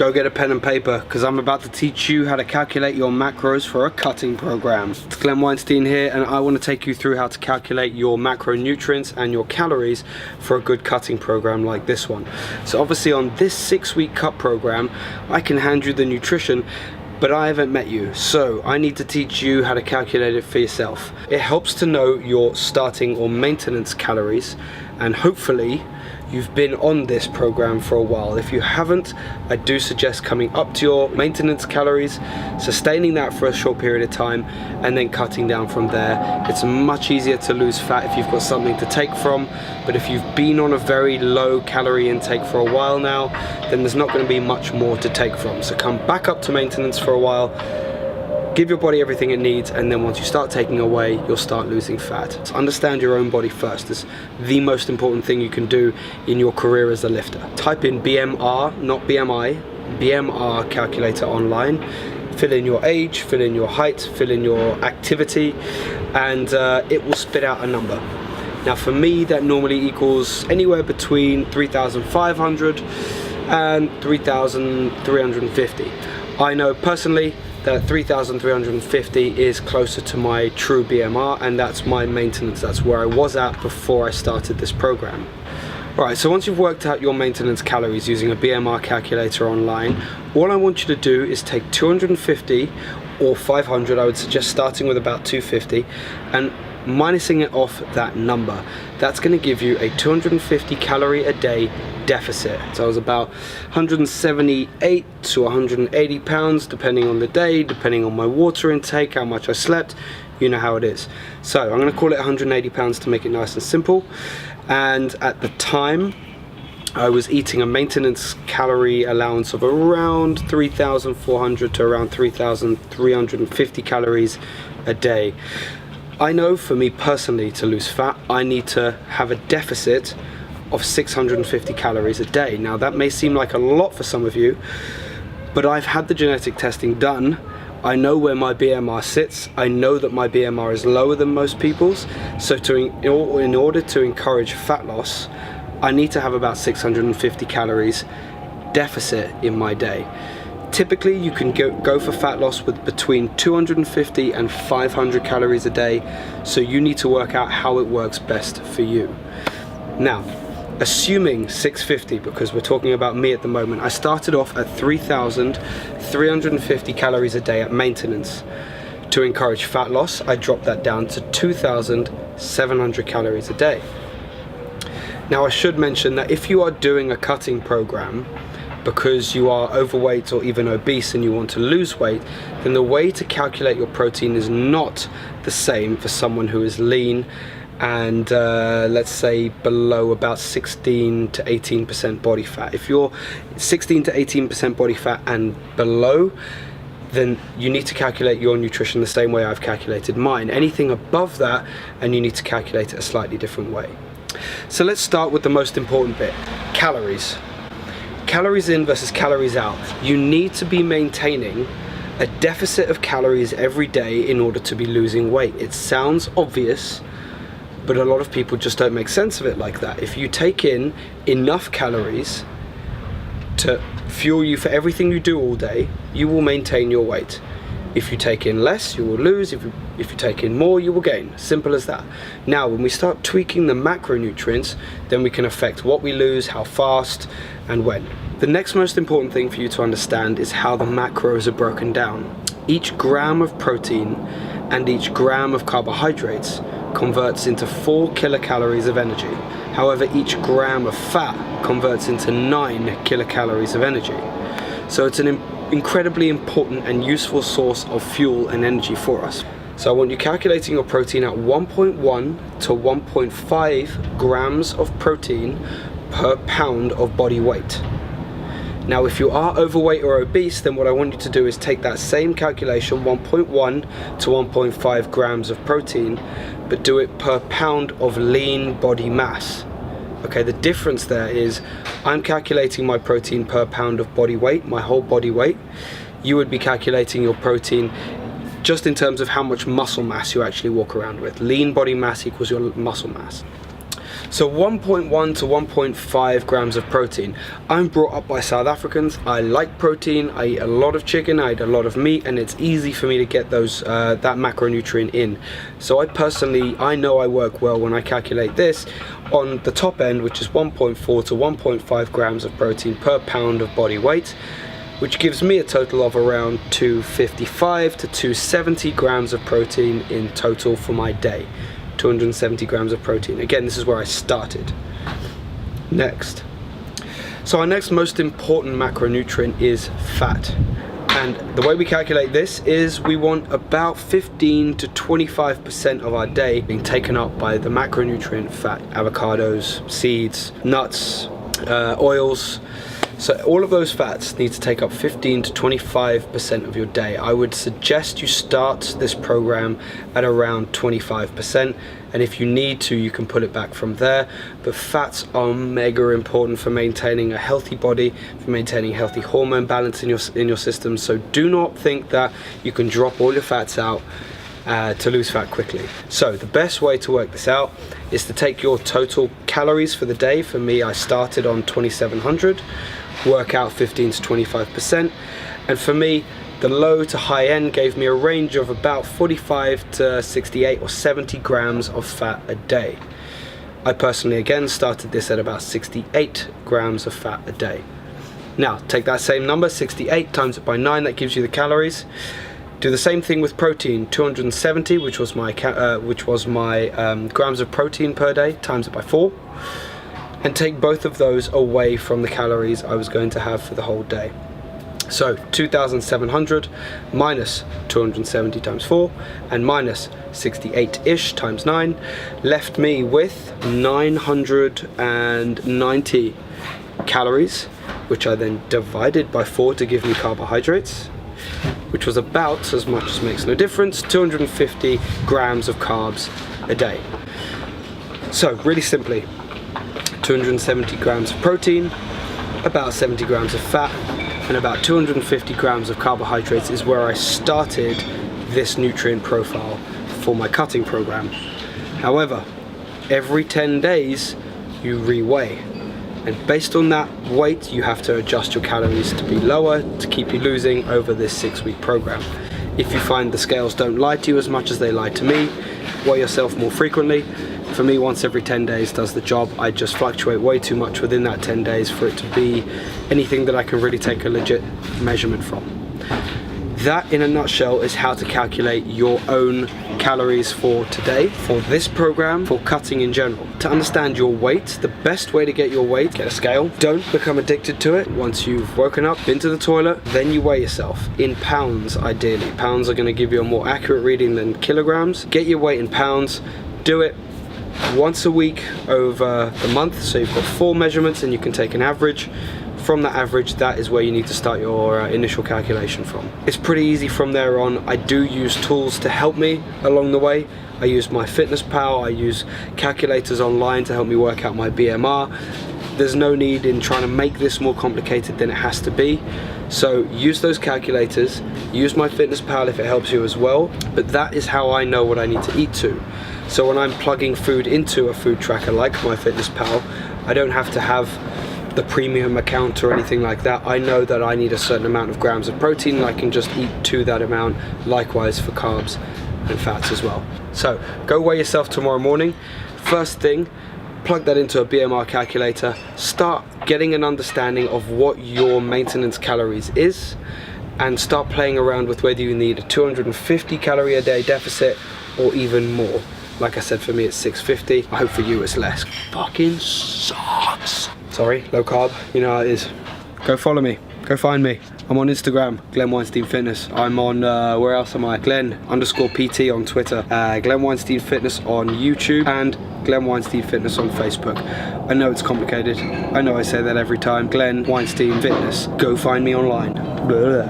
Go get a pen and paper, because I'm about to teach you how to calculate your macros for a cutting program. It's Glenn Weinstein here, and I want to take you through how to calculate your macronutrients and your calories for a good cutting program like this one. So obviously on this 6-week cut program, I can hand you the nutrition, but I haven't met you, so I need to teach you how to calculate it for yourself. It helps to know your starting or maintenance calories, and hopefully you've been on this program for a while. If you haven't, I do suggest coming up to your maintenance calories, sustaining that for a short period of time, and then cutting down from there. It's much easier to lose fat if you've got something to take from, but if you've been on a very low calorie intake for a while now, then there's not going to be much more to take from. So come back up to maintenance for a while, give your body everything it needs, and then once you start taking away, you'll start losing fat. So understand your own body first. It's the most important thing you can do in your career as a lifter. Type in BMR, not BMI, BMR calculator online. Fill in your age, fill in your height, fill in your activity, and it will spit out a number. Now for me, that normally equals anywhere between 3,500 and 3,350. I know personally that 3,350 is closer to my true BMR, and that's my maintenance. That's where I was at before I started this program. Alright, so once you've worked out your maintenance calories using a BMR calculator online, all I want you to do is take 250 or 500, I would suggest starting with about 250, and minusing it off that number. That's going to give you a 250 calorie a day deficit. So I was about 178 to 180 pounds depending on the day, depending on my water intake, how much I slept, you know how it is. So I'm going to call it 180 pounds to make it nice and simple. And at the time I was eating a maintenance calorie allowance of around 3,400 to around 3,350 calories a day. I know for me personally, to lose fat, I need to have a deficit of 650 calories a day. Now that may seem like a lot for some of you, but I've had the genetic testing done. I know where my BMR sits. I know that my BMR is lower than most people's. So in order to encourage fat loss, I need to have about 650 calories deficit in my day. Typically you can go for fat loss with between 250 and 500 calories a day, so you need to work out how it works best for you. Now, assuming 650, because we're talking about me at the moment, I started off at 3,350 calories a day at maintenance. To encourage fat loss, I dropped that down to 2,700 calories a day. Now I should mention that if you are doing a cutting program because you are overweight or even obese and you want to lose weight, then the way to calculate your protein is not the same for someone who is lean and let's say below about 16 to 18% body fat. If you're 16 to 18% body fat and below, then you need to calculate your nutrition the same way I've calculated mine. Anything above that, and you need to calculate it a slightly different way. So let's start with the most important bit, calories. Calories in versus calories out. You need to be maintaining a deficit of calories every day in order to be losing weight. It sounds obvious, but a lot of people just don't make sense of it like that. If you take in enough calories to fuel you for everything you do all day, you will maintain your weight. If you take in less, you will lose. If you take in more, you will gain. Simple as that. Now, when we start tweaking the macronutrients, then we can affect what we lose, how fast, and when. The next most important thing for you to understand is how the macros are broken down. Each gram of protein and each gram of carbohydrates converts into 4 kilocalories of energy. However, each gram of fat converts into 9 kilocalories of energy. So it's an incredibly important and useful source of fuel and energy for us. So I want you calculating your protein at 1.1 to 1.5 grams of protein per pound of body weight. Now if you are overweight or obese, then what I want you to do is take that same calculation, 1.1 to 1.5 grams of protein, but do it per pound of lean body mass. Okay, the difference there is I'm calculating my protein per pound of body weight, my whole body weight. You would be calculating your protein just in terms of how much muscle mass you actually walk around with. Lean body mass equals your muscle mass. So 1.1 to 1.5 grams of protein. I'm brought up by South Africans. I like protein. I eat a lot of chicken, I eat a lot of meat, and it's easy for me to get those that macronutrient in. So I know I work well when I calculate this on the top end, which is 1.4 to 1.5 grams of protein per pound of body weight, which gives me a total of around 255 to 270 grams of protein in total for my day. 270 grams of protein. Again, this is where I started. Next. So our next most important macronutrient is fat. And the way we calculate this is we want about 15 to 25% of our day being taken up by the macronutrient fat. Avocados, seeds, nuts, oils. So all of those fats need to take up 15 to 25% of your day. I would suggest you start this program at around 25%, and if you need to, you can pull it back from there. But fats are mega important for maintaining a healthy body, for maintaining healthy hormone balance in your system. So do not think that you can drop all your fats out to lose fat quickly. So the best way to work this out is to take your total calories for the day. For me, I started on 2,700. Work out 15 to 25%, and for me the low to high end gave me a range of about 45 to 68 or 70 grams of fat a day. I personally again started this at about 68 grams of fat a day. Now take that same number, 68, times it by 9, that gives you the calories. Do the same thing with protein, 270, which was my grams of protein per day, times it by 4. And take both of those away from the calories I was going to have for the whole day. So 2,700 minus 270 times 4 and minus 68-ish times 9 left me with 990 calories, which I then divided by 4 to give me carbohydrates, which was about, as much as makes no difference, 250 grams of carbs a day. So really simply, 270 grams of protein, about 70 grams of fat, and about 250 grams of carbohydrates is where I started this nutrient profile for my cutting program. However, every 10 days you reweigh, and based on that weight you have to adjust your calories to be lower to keep you losing over this 6-week program. If you find the scales don't lie to you as much as they lie to me, weigh yourself more frequently. For me, once every 10 days does the job. I just fluctuate way too much within that 10 days for it to be anything that I can really take a legit measurement from. That, in a nutshell, is how to calculate your own calories for today, for this program, for cutting in general. To understand your weight, the best way to get your weight, get a scale. Don't become addicted to it. Once you've woken up, been to the toilet, then you weigh yourself in pounds, ideally. Pounds are going to give you a more accurate reading than kilograms. Get your weight in pounds. Do it once a week over the month, so you've got 4 measurements and you can take an average. From that average, that is where you need to start your initial calculation from. It's pretty easy from there on. I do use tools to help me along the way. I use MyFitnessPal, I use calculators online to help me work out my BMR. There's no need in trying to make this more complicated than it has to be. So use those calculators, use MyFitnessPal if it helps you as well, but that is how I know what I need to eat to. So when I'm plugging food into a food tracker like MyFitnessPal, I don't have to have the premium account or anything like that. I know that I need a certain amount of grams of protein and I can just eat to that amount, likewise for carbs and fats as well. So go weigh yourself tomorrow morning. First thing, plug that into a BMR calculator, start getting an understanding of what your maintenance calories is, and start playing around with whether you need a 250 calorie a day deficit or even more. Like I said, for me it's 650. I hope for you it's less. Fucking sucks. Sorry, low carb, you know how it is. Go follow me, go find me. I'm on Instagram, Glenn Weinstein Fitness. I'm on, where else am I? Glenn_PT on Twitter. Glenn Weinstein Fitness on YouTube, and Glenn Weinstein Fitness on Facebook. I know it's complicated. I know I say that every time. Glenn Weinstein Fitness. Go find me online. Blah, blah.